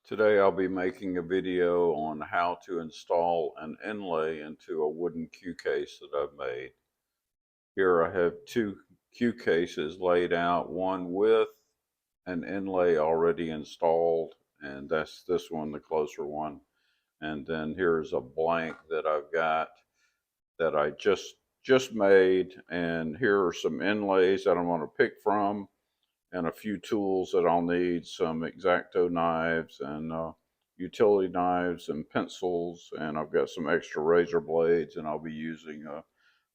Today I'll be making a video on how to install an inlay into a wooden cue case that I've made. Here I have two cue cases laid out, one with an inlay already installed, and that's this one, the closer one. And then here's a blank that I've got that I just made, and here are some inlays that I'm going to pick from and a few tools that I'll need, some X-Acto knives and utility knives and pencils, and I've got some extra razor blades, and I'll be using a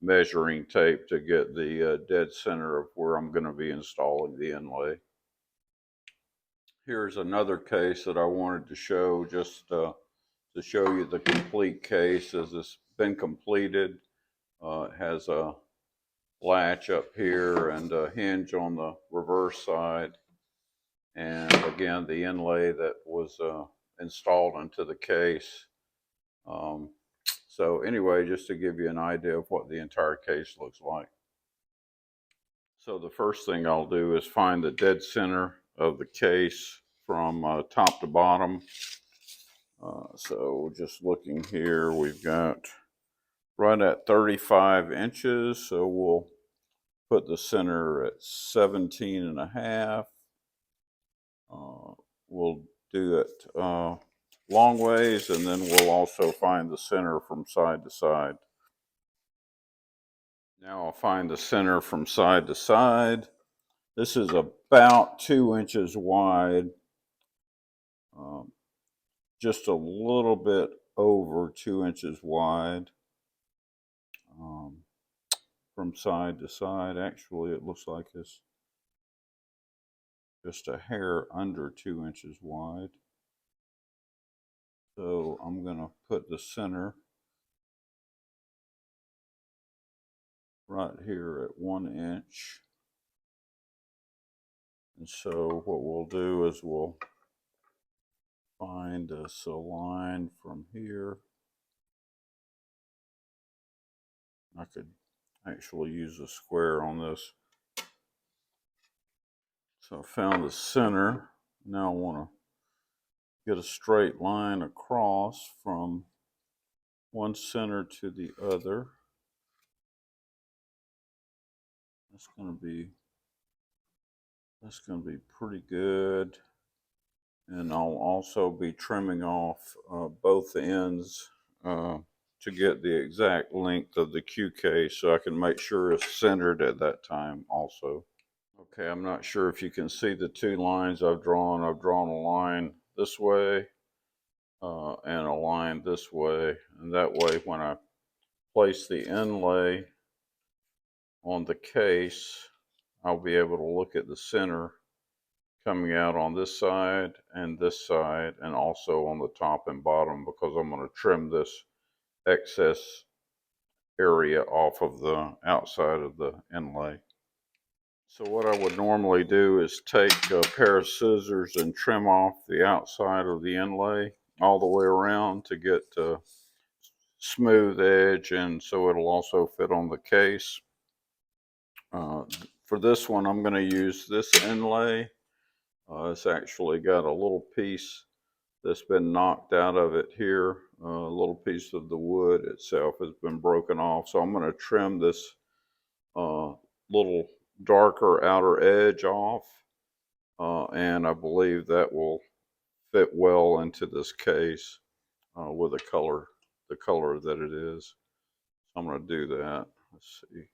measuring tape to get the dead center of where I'm going to be installing the inlay. Here's another case that I wanted to show, just to show you the complete case as it's been completed. It has a latch up here and a hinge on the reverse side, and again the inlay that was installed into the case. So anyway, just to give you an idea of what the entire case looks like. So the first thing I'll do is find the dead center of the case from top to bottom. So just looking here, we've got right at 35 inches, so we'll put the center at 17 and a half. We'll do it long ways, and then we'll also find the center from side to side. Now I'll find the center from side to side. This is about 2 inches wide, just a little bit over 2 inches wide from side to side. Actually, it looks like it's just a hair under 2 inches wide. So I'm going to put the center right here at 1 inch. And so what we'll do is we'll find us a line from here. I could actually use a square on this. So I found the center. Now I want to get a straight line across from one center to the other. That's going to be pretty good. And I'll also be trimming off both ends to get the exact length of the cue case, so I can make sure it's centered at that time also. Okay, I'm not sure if you can see the two lines I've drawn. I've drawn a line this way and a line this way, and that way when I place the inlay on the case, I'll be able to look at the center coming out on this side, and also on the top and bottom, because I'm going to trim this excess area off of the outside of the inlay. So what I would normally do is take a pair of scissors and trim off the outside of the inlay all the way around to get a smooth edge, and so it'll also fit on the case. For this one, I'm going to use this inlay. It's actually got a little piece that's been knocked out of it here. A little piece of the wood itself has been broken off, so I'm going to trim this little darker outer edge off, and I believe that will fit well into this case with the color that it is. So I'm going to do that. Let's see.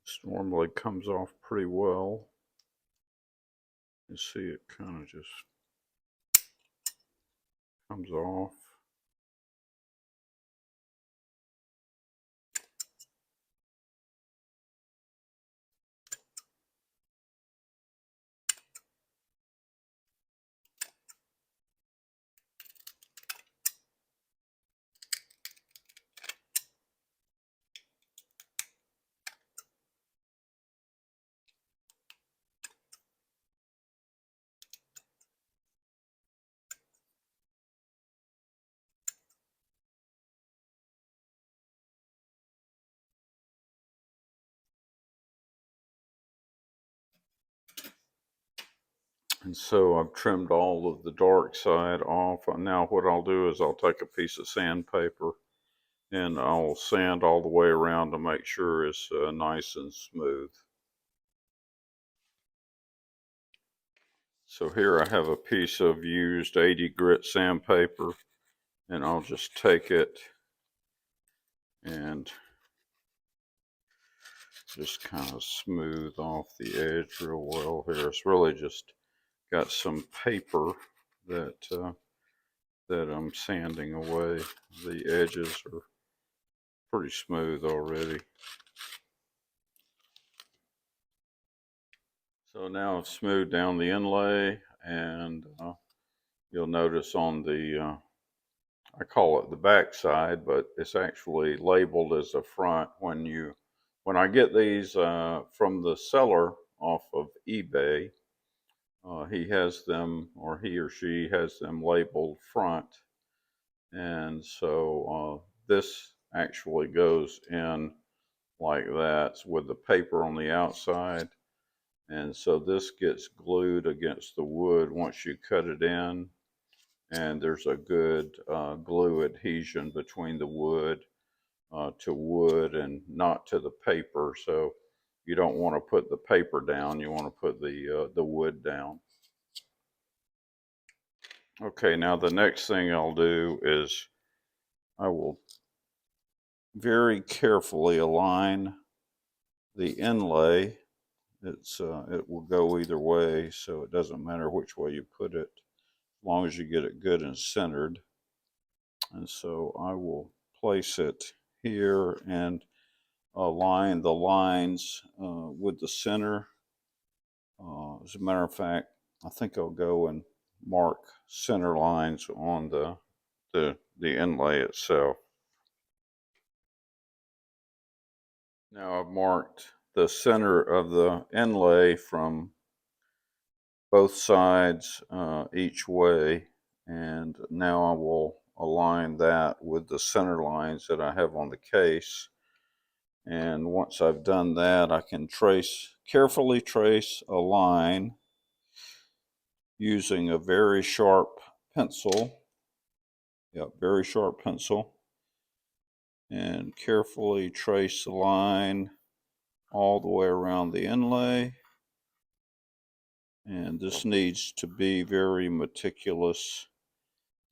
This normally comes off pretty well. You see it kind of just comes off. And so I've trimmed all of the dark side off. And now what I'll do is I'll take a piece of sandpaper and I'll sand all the way around to make sure it's nice and smooth. So here I have a piece of used 80 grit sandpaper, and I'll just take it and just kind of smooth off the edge real well here. It's really just got some paper that that I'm sanding away. The edges are pretty smooth already. So now I've smoothed down the inlay, and you'll notice on the I call it the back side, but it's actually labeled as the front. When I get these from the seller off of eBay, he has them, or he or she has them labeled front, and so this actually goes in like that with the paper on the outside, and so this gets glued against the wood once you cut it in, and there's a good glue adhesion between the wood to wood and not to the paper. So you don't want to put the paper down, you want to put the wood down. Okay, now the next thing I'll do is I will very carefully align the inlay. It will go either way, so it doesn't matter which way you put it, as long as you get it good and centered. And so I will place it here and align the lines with the center. As a matter of fact, I think I'll go and mark center lines on the inlay itself. Now I've marked the center of the inlay from both sides each way, and now I will align that with the center lines that I have on the case. And once I've done that, I can carefully trace a line using a very sharp pencil. Yep, very sharp pencil. And carefully trace the line all the way around the inlay. And this needs to be very meticulous,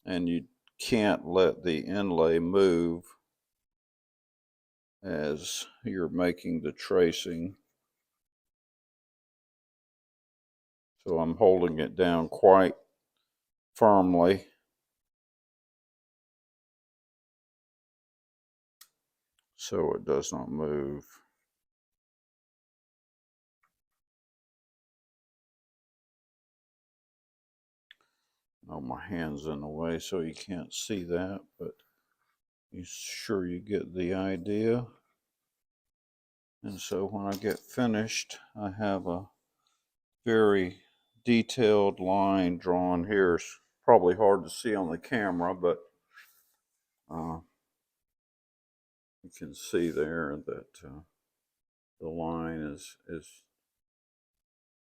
and you can't let the inlay move as you're making the tracing. So I'm holding it down quite firmly so it does not move. Oh, my hand's in the way so you can't see that, but you sure you get the idea. And so when I get finished, I have a very detailed line drawn here. It's probably hard to see on the camera, but you can see there that the line is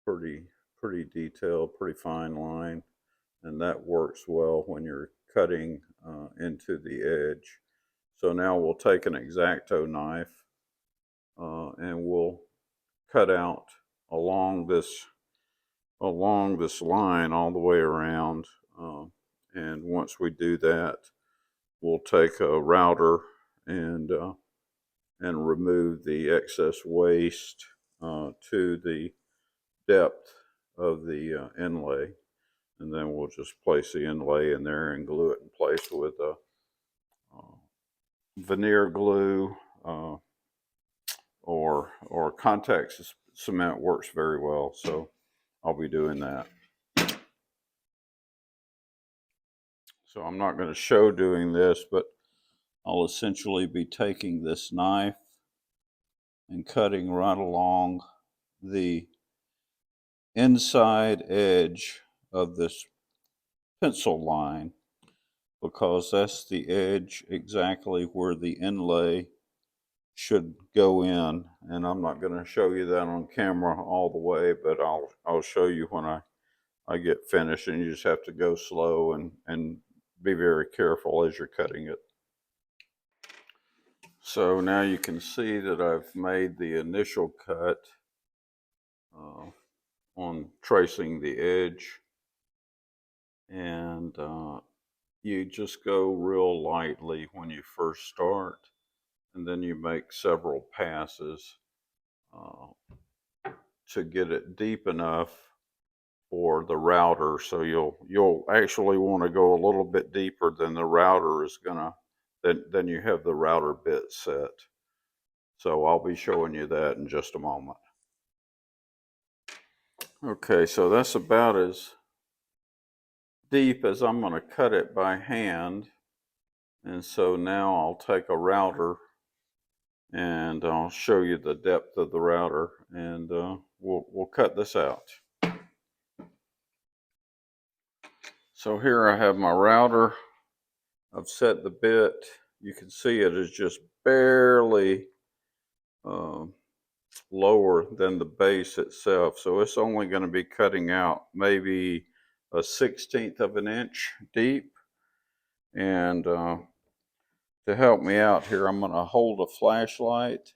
pretty detailed, pretty fine line, and that works well when you're cutting into the edge. So now we'll take an X-Acto knife and we'll cut out along this line all the way around. And once we do that, we'll take a router and remove the excess waste to the depth of the inlay, and then we'll just place the inlay in there and glue it in place with a veneer glue or contact cement works very well. So I'll be doing that. So I'm not going to show doing this, but I'll essentially be taking this knife and cutting right along the inside edge of this pencil line, because that's the edge exactly where the inlay should go in. And I'm not going to show you that on camera all the way, but I'll show you when I I get finished, and you just have to go slow and be very careful as you're cutting it. So now you can see that I've made the initial cut on tracing the edge, and you just go real lightly when you first start, and then you make several passes to get it deep enough for the router. So you'll actually want to go a little bit deeper than the router is gonna, than you have the router bit set. So I'll be showing you that in just a moment. Okay, so that's about as deep as I'm going to cut it by hand. And so now I'll take a router and I'll show you the depth of the router, and we'll cut this out. So here I have my router. I've set the bit. You can see it is just barely lower than the base itself. So it's only going to be cutting out maybe a 1/16 of an inch deep. And to help me out here, I'm going to hold a flashlight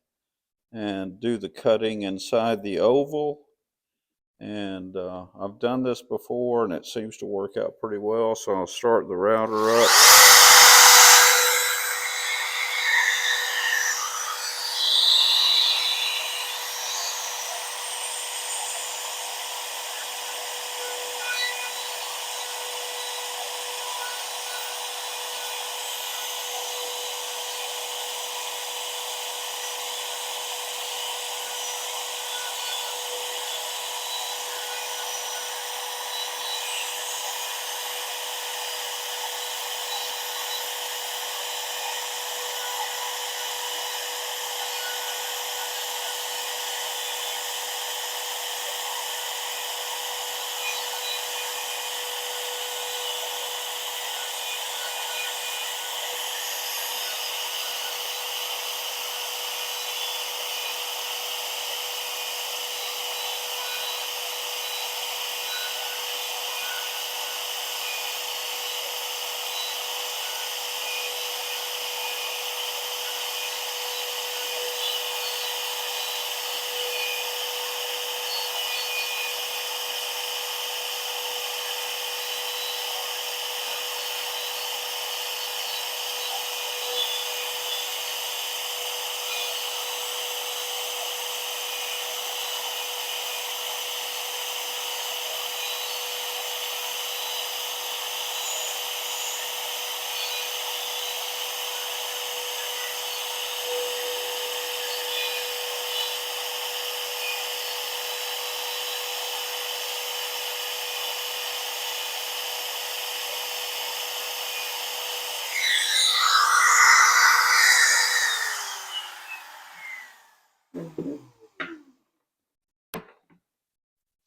and do the cutting inside the oval. And I've done this before and it seems to work out pretty well. So I'll start the router up.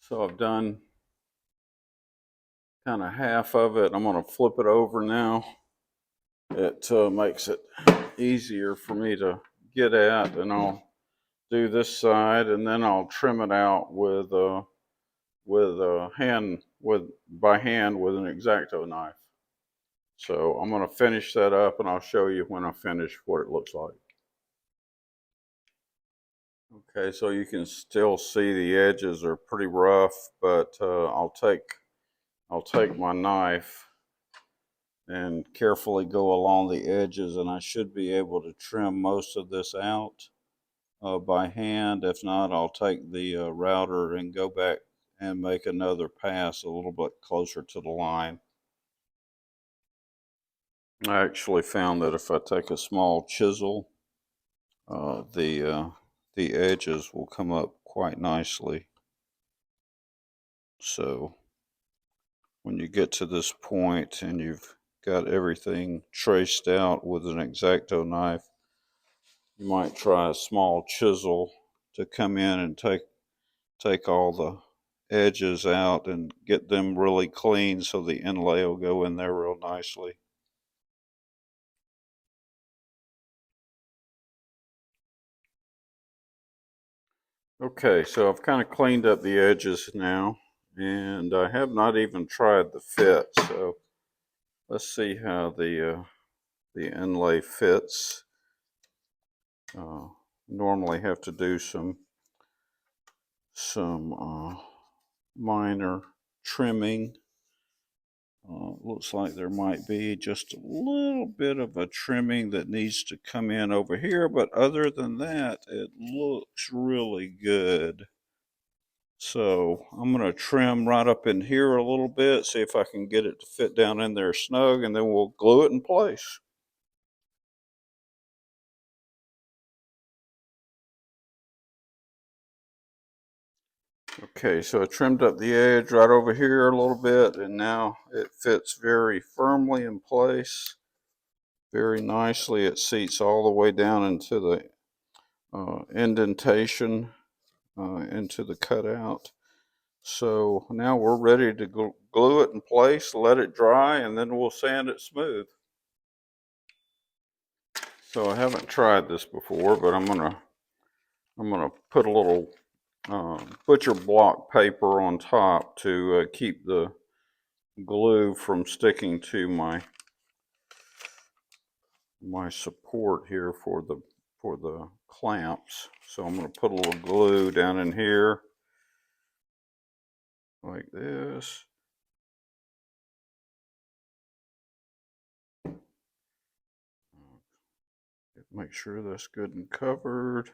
So I've done kind of half of it. I'm going to flip it over now. It makes it easier for me to get at, and I'll do this side, and then I'll trim it out with by hand with an X-Acto knife. So I'm going to finish that up, and I'll show you when I finish what it looks like. Okay, so you can still see the edges are pretty rough, but I'll take my knife and carefully go along the edges, and I should be able to trim most of this out by hand. If not, I'll take the router and go back and make another pass a little bit closer to the line. I actually found that if I take a small chisel, the edges will come up quite nicely. So when you get to this point and you've got everything traced out with an X-Acto knife, you might try a small chisel to come in and take all the edges out and get them really clean so the inlay will go in there real nicely. Okay, so I've kind of cleaned up the edges now, and I have not even tried the fit. So let's see how the inlay fits. Normally have to do some minor trimming. Looks like there might be just a little bit of a trimming that needs to come in over here, but other than that, it looks really good. So I'm going to trim right up in here a little bit, see if I can get it to fit down in there snug, and then we'll glue it in place. Okay, so I trimmed up the edge right over here a little bit, and now it fits very firmly in place. Very nicely. It seats all the way down into the indentation, into the cutout. So now we're ready to glue it in place, let it dry, and then we'll sand it smooth. So I haven't tried this before, but I'm gonna put a little butcher block paper on top to keep the glue from sticking to my support here for the clamps. So I'm going to put a little glue down in here like this. Make sure that's good and covered.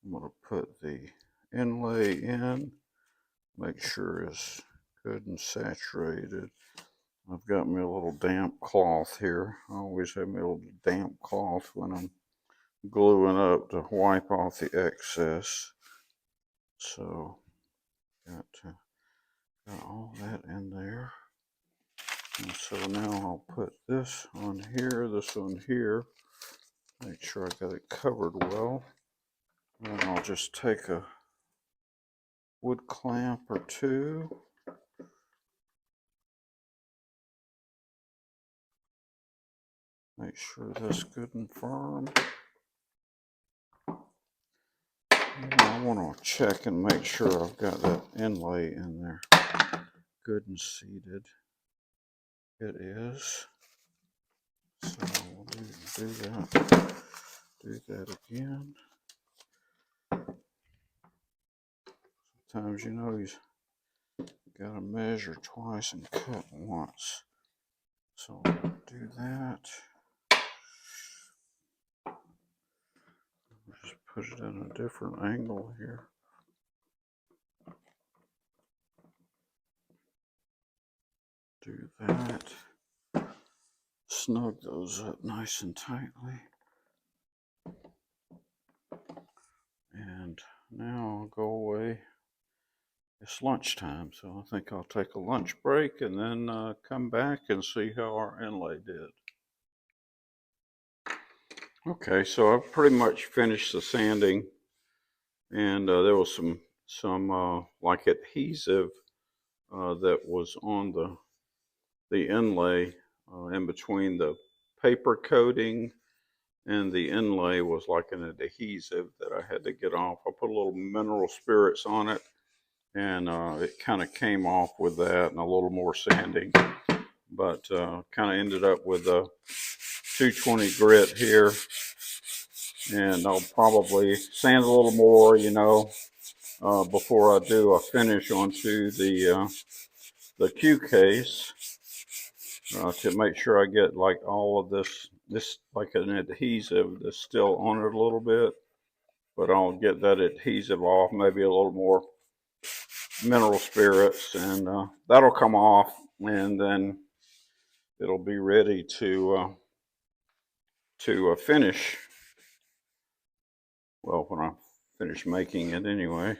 I'm going to put the inlay in, make sure it's good and saturated. I've got me a little damp cloth here. I always have me a little damp cloth when I'm gluing up to wipe off the excess. So got all that in there. And so now I'll put this on here, make sure I got it covered well. And I'll just take a wood clamp or two. Make sure that's good and firm. And I want to check and make sure I've got that inlay in there good and seated. It is. So we'll do that. Do that again. Sometimes, you know, you got to measure twice and cut once. So do that. Just put it in a different angle here. Do that. Snug those up nice and tightly. And now I'll go away. It's lunchtime, so I think I'll take a lunch break and then come back and see how our inlay did. Okay, so I've pretty much finished the sanding, and there was some like adhesive that was on the inlay in between the paper coating and the inlay was like an adhesive that I had to get off. I put a little mineral spirits on it, and it kind of came off with that and a little more sanding, but kind of ended up with a 220 grit here, and I'll probably sand a little more, you know, before I do a finish onto the Q case, to make sure I get like all of this like an adhesive that's still on it a little bit, but I'll get that adhesive off, maybe a little more mineral spirits, and that'll come off, and then it'll be ready to finish. Well, when I finish making it anyway.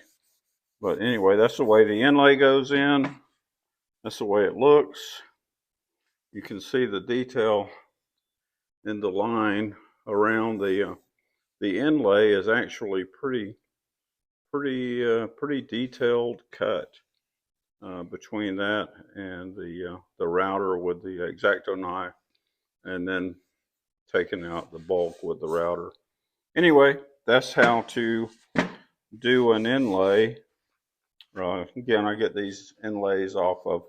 But anyway, that's the way the inlay goes in. That's the way it looks. You can see the detail in the line around the inlay is actually pretty detailed cut between that and the router with the X-Acto knife, and then taking out the bulk with the router. Anyway, that's how to do an inlay Again, I get these inlays off of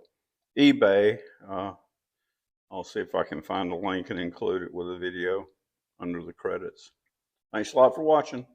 eBay. I'll see if I can find a link and include it with a video under the credits. Thanks a lot for watching.